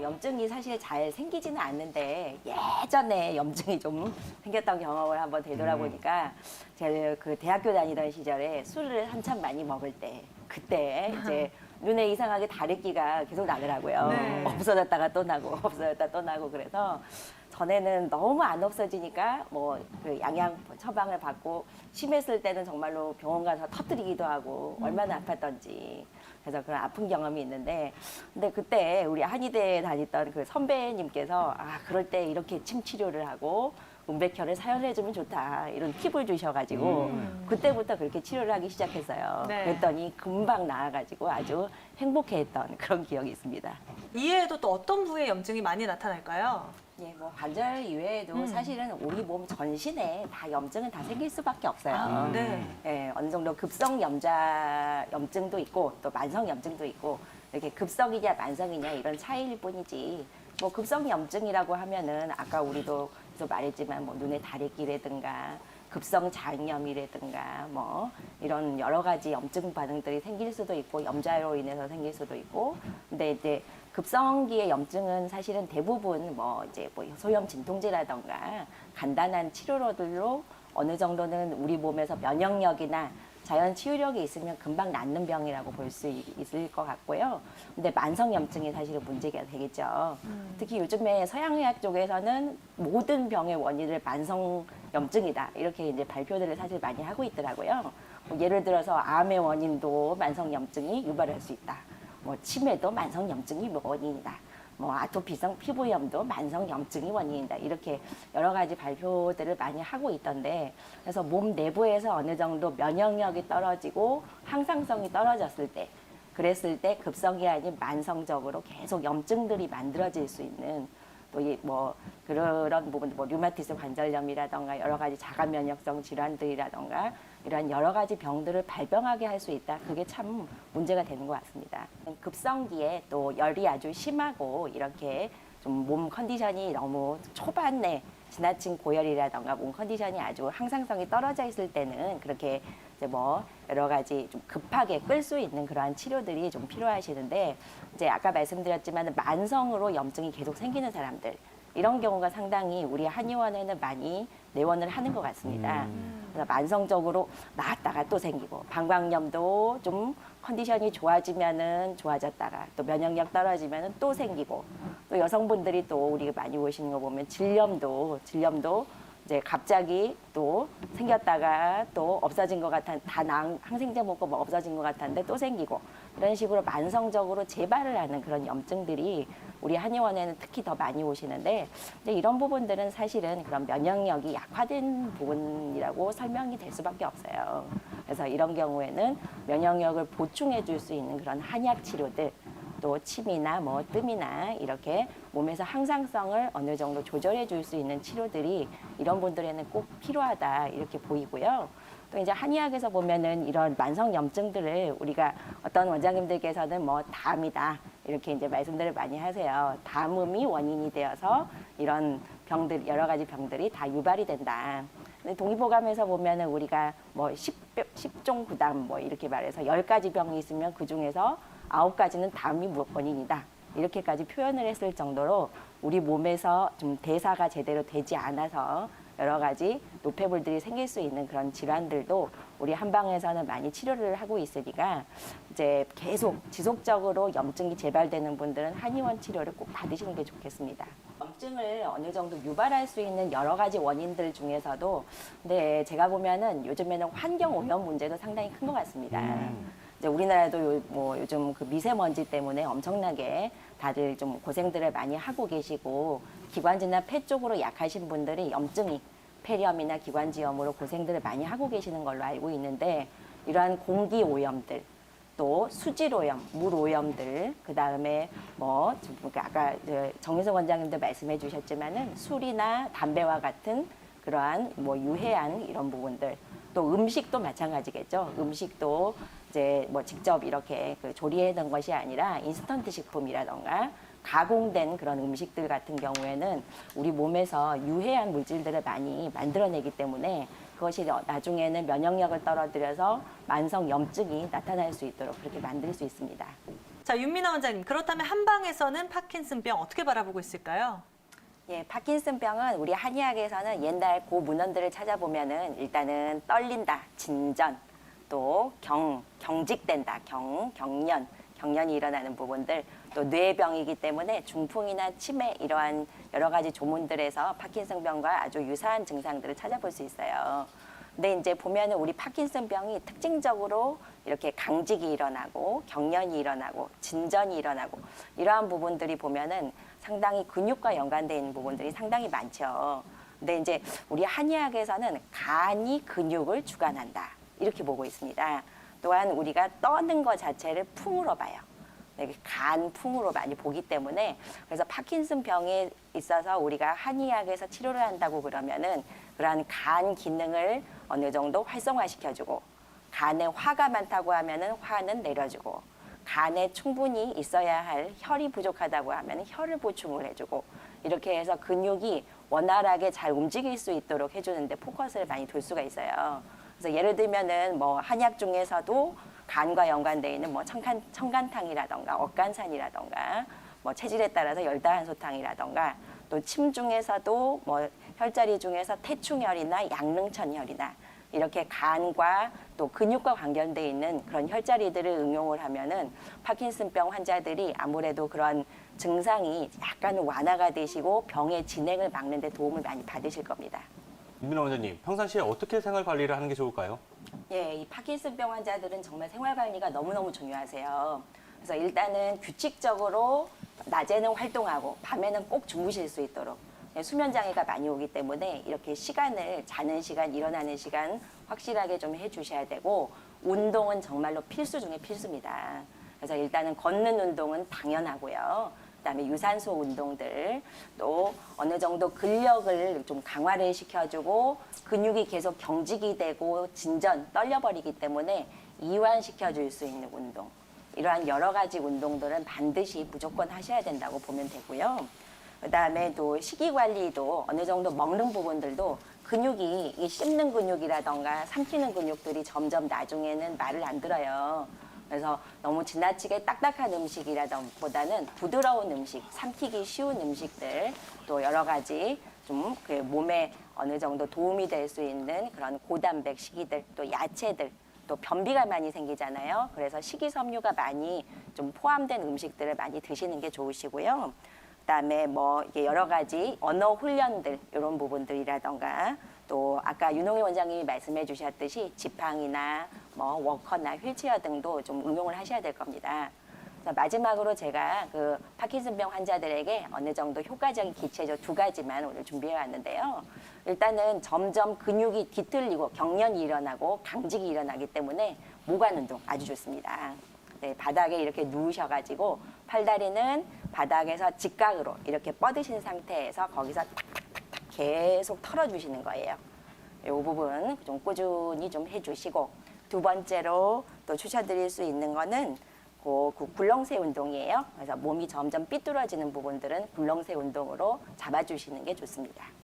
염증이 사실 잘 생기지는 않는데 예전에 염증이 좀 생겼던 경험을 한번 되돌아보니까 제가 그 대학교 다니던 시절에 술을 한참 많이 먹을 때 그때 이제 눈에 이상하게 다래끼가 계속 나더라고요. 네. 없어졌다가 또 나고 없어졌다 또 나고 그래서 전에는 너무 안 없어지니까 뭐 그 양양 처방을 받고 심했을 때는 정말로 병원 가서 터뜨리기도 하고 얼마나 아팠던지 그래서 그런 아픈 경험이 있는데 근데 그때 우리 한의대에 다녔던 그 선배님께서 아 그럴 때 이렇게 침 치료를 하고 운백혈을 사용해주면 좋다 이런 팁을 주셔가지고 그때부터 그렇게 치료를 하기 시작했어요. 네. 그랬더니 금방 나아가지고 아주 행복해했던 그런 기억이 있습니다. 이외에도 또 어떤 부위에 염증이 많이 나타날까요? 예, 뭐 관절 이외에도 사실은 우리 몸 전신에 다 염증은 다 생길 수밖에 없어요. 네. 예, 어느 정도 급성 염증도 있고 또 만성 염증도 있고 이렇게 급성이냐 만성이냐 이런 차이일 뿐이지 뭐 급성 염증이라고 하면은 아까 우리도 계속 말했지만 뭐 눈에 다래끼라든가 급성 장염이라든가 뭐 이런 여러 가지 염증 반응들이 생길 수도 있고 염자로 인해서 생길 수도 있고 근데 이제 급성기의 염증은 사실은 대부분 뭐 이제 뭐 소염 진통제라던가 간단한 치료로들로 어느 정도는 우리 몸에서 면역력이나 자연 치유력이 있으면 금방 낫는 병이라고 볼 수 있을 것 같고요. 근데 만성 염증이 사실은 문제가 되겠죠. 특히 요즘에 서양의학 쪽에서는 모든 병의 원인을 만성 염증이다 이렇게 이제 발표들을 사실 많이 하고 있더라고요. 뭐 예를 들어서 암의 원인도 만성 염증이 유발할 수 있다. 뭐 치매도 만성 염증이 원인이다. 뭐 아토피성 피부염도 만성 염증이 원인이다. 이렇게 여러 가지 발표들을 많이 하고 있던데 그래서 몸 내부에서 어느 정도 면역력이 떨어지고 항상성이 떨어졌을 때 그랬을 때 급성이 아닌 만성적으로 계속 염증들이 만들어질 수 있는 또 뭐 그런 부분 뭐 류마티스 관절염이라던가 여러 가지 자가 면역성 질환들이라던가 이런 여러 가지 병들을 발병하게 할 수 있다. 그게 참 문제가 되는 것 같습니다. 급성기에 또 열이 아주 심하고 이렇게 좀 몸 컨디션이 너무 초반에 지나친 고열이라던가 몸 컨디션이 아주 항상성이 떨어져 있을 때는 그렇게 이제 뭐 여러 가지 좀 급하게 끌 수 있는 그러한 치료들이 좀 필요하시는데 이제 아까 말씀드렸지만 만성으로 염증이 계속 생기는 사람들 이런 경우가 상당히 우리 한의원에는 많이 내원을 하는 것 같습니다. 그래서 만성적으로 나았다가 또 생기고 방광염도 좀 컨디션이 좋아지면은 좋아졌다가 또 면역력 떨어지면은 또 생기고 또 여성분들이 또 우리가 많이 오시는 거 보면 질염도 이제 갑자기 또 생겼다가 또 없어진 것 같아 다 항생제 먹고 뭐 없어진 것 같았는데 또 생기고 이런 식으로 만성적으로 재발을 하는 그런 염증들이 우리 한의원에는 특히 더 많이 오시는데 근데 이런 부분들은 사실은 그런 면역력이 약화된 부분이라고 설명이 될 수밖에 없어요. 그래서 이런 경우에는 면역력을 보충해 줄 수 있는 그런 한약 치료들 또 침이나 뭐 뜸이나 이렇게 몸에서 항상성을 어느 정도 조절해 줄 수 있는 치료들이 이런 분들에는 꼭 필요하다 이렇게 보이고요. 또 이제 한의학에서 보면은 이런 만성 염증들을 우리가 어떤 원장님들께서는 뭐 담이다 이렇게 이제 말씀들을 많이 하세요. 담음이 원인이 되어서 이런 병들 여러 가지 병들이 다 유발이 된다. 근데 동의보감에서 보면은 우리가 뭐 10종 구담 뭐 이렇게 말해서 10가지 병이 있으면 그 중에서 9가지는 담이 원인이다. 이렇게까지 표현을 했을 정도로 우리 몸에서 좀 대사가 제대로 되지 않아서 여러 가지 노폐물들이 생길 수 있는 그런 질환들도 우리 한방에서는 많이 치료를 하고 있으니까 이제 계속 지속적으로 염증이 재발되는 분들은 한의원 치료를 꼭 받으시는 게 좋겠습니다. 염증을 어느 정도 유발할 수 있는 여러 가지 원인들 중에서도 근데 제가 보면은 요즘에는 환경 오염 문제도 상당히 큰 것 같습니다. 이제 우리나라도 뭐 요즘 그 미세먼지 때문에 엄청나게 다들 좀 고생들을 많이 하고 계시고 기관지나 폐 쪽으로 약하신 분들이 염증이 폐렴이나 기관지염으로 고생들을 많이 하고 계시는 걸로 알고 있는데 이러한 공기 오염들 또 수질 오염, 물 오염들 그 다음에 뭐 아까 정윤석 원장님도 말씀해 주셨지만은 술이나 담배와 같은 그러한 뭐 유해한 이런 부분들 또 음식도 마찬가지겠죠. 음식도 이제 뭐 직접 이렇게 그 조리해 놓은 것이 아니라 인스턴트 식품이라던가 가공된 그런 음식들 같은 경우에는 우리 몸에서 유해한 물질들을 많이 만들어내기 때문에 그것이 나중에는 면역력을 떨어뜨려서 만성 염증이 나타날 수 있도록 그렇게 만들 수 있습니다. 자, 윤미나 원장님, 그렇다면 한방에서는 파킨슨병 어떻게 바라보고 있을까요? 예, 파킨슨병은 우리 한의학에서는 옛날 고문헌들을 찾아보면은 일단은 떨린다, 진전, 또 경직된다, 경련이 일어나는 부분들, 또 뇌병이기 때문에 중풍이나 치매 이러한 여러 가지 조문들에서 파킨슨병과 아주 유사한 증상들을 찾아볼 수 있어요. 근데 이제 보면은 우리 파킨슨병이 특징적으로 이렇게 강직이 일어나고 경련이 일어나고 진전이 일어나고 이러한 부분들이 보면은 상당히 근육과 연관되어 있는 부분들이 상당히 많죠. 근데 이제 우리 한의학에서는 간이 근육을 주관한다 이렇게 보고 있습니다. 또한 우리가 떠는 것 자체를 풍으로 봐요. 간풍으로 많이 보기 때문에 그래서 파킨슨병에 있어서 우리가 한의학에서 치료를 한다고 그러면은 그러한 간 기능을 어느 정도 활성화시켜주고 간에 화가 많다고 하면은 화는 내려주고 간에 충분히 있어야 할 혈이 부족하다고 하면 혈을 보충을 해주고 이렇게 해서 근육이 원활하게 잘 움직일 수 있도록 해주는데 포커스를 많이 둘 수가 있어요. 그래서 예를 들면은 뭐 한약 중에서도 간과 연관되어 있는 뭐 청간탕이라던가 억간산이라던가 뭐 체질에 따라서 열다한소탕이라던가 또 침 중에서도 뭐 혈자리 중에서 태충혈이나 양릉천혈이나 이렇게 간과 또 근육과 관련되어 있는 그런 혈자리들을 응용을 하면은 파킨슨병 환자들이 아무래도 그런 증상이 약간 완화가 되시고 병의 진행을 막는 데 도움을 많이 받으실 겁니다. 윤미나 원장님, 평상시에 어떻게 생활 관리를 하는 게 좋을까요? 예, 이 파킨슨병 환자들은 정말 생활 관리가 너무너무 중요하세요. 그래서 일단은 규칙적으로 낮에는 활동하고 밤에는 꼭 주무실 수 있도록 수면 장애가 많이 오기 때문에 이렇게 시간을 자는 시간, 일어나는 시간 확실하게 좀 해주셔야 되고 운동은 정말로 필수 중에 필수입니다. 그래서 일단은 걷는 운동은 당연하고요. 그다음에 유산소 운동들 또 어느 정도 근력을 좀 강화를 시켜주고 근육이 계속 경직이 되고 진전 떨려버리기 때문에 이완시켜줄 수 있는 운동 이러한 여러 가지 운동들은 반드시 무조건 하셔야 된다고 보면 되고요. 그다음에 또 식이 관리도 어느 정도 먹는 부분들도 근육이 이 씹는 근육이라던가 삼키는 근육들이 점점 나중에는 말을 안 들어요. 그래서 너무 지나치게 딱딱한 음식이라보다는 부드러운 음식, 삼키기 쉬운 음식들 또 여러 가지 좀 그 몸에 어느 정도 도움이 될 수 있는 그런 고단백 식이들 또 야채들 또 변비가 많이 생기잖아요. 그래서 식이섬유가 많이 좀 포함된 음식들을 많이 드시는 게 좋으시고요. 그다음에 뭐 이게 여러 가지 언어 훈련들 이런 부분들이라던가 또 아까 윤홍희 원장님이 말씀해 주셨듯이 지팡이나 뭐 워커나 휠체어 등도 좀 응용을 하셔야 될 겁니다. 그래서 마지막으로 제가 그 파킨슨병 환자들에게 어느 정도 효과적인 기체적 2가지만 오늘 준비해 왔는데요. 일단은 점점 근육이 뒤틀리고 경련이 일어나고 강직이 일어나기 때문에 모관 운동 아주 좋습니다. 네, 바닥에 이렇게 누우셔가지고 팔다리는 바닥에서 직각으로 이렇게 뻗으신 상태에서 거기서 탁탁탁탁 계속 털어주시는 거예요. 이 부분 좀 꾸준히 좀 해주시고 두 번째로 또 추천드릴 수 있는 거는 그 굴렁쇠 운동이에요. 그래서 몸이 점점 삐뚤어지는 부분들은 굴렁쇠 운동으로 잡아주시는 게 좋습니다.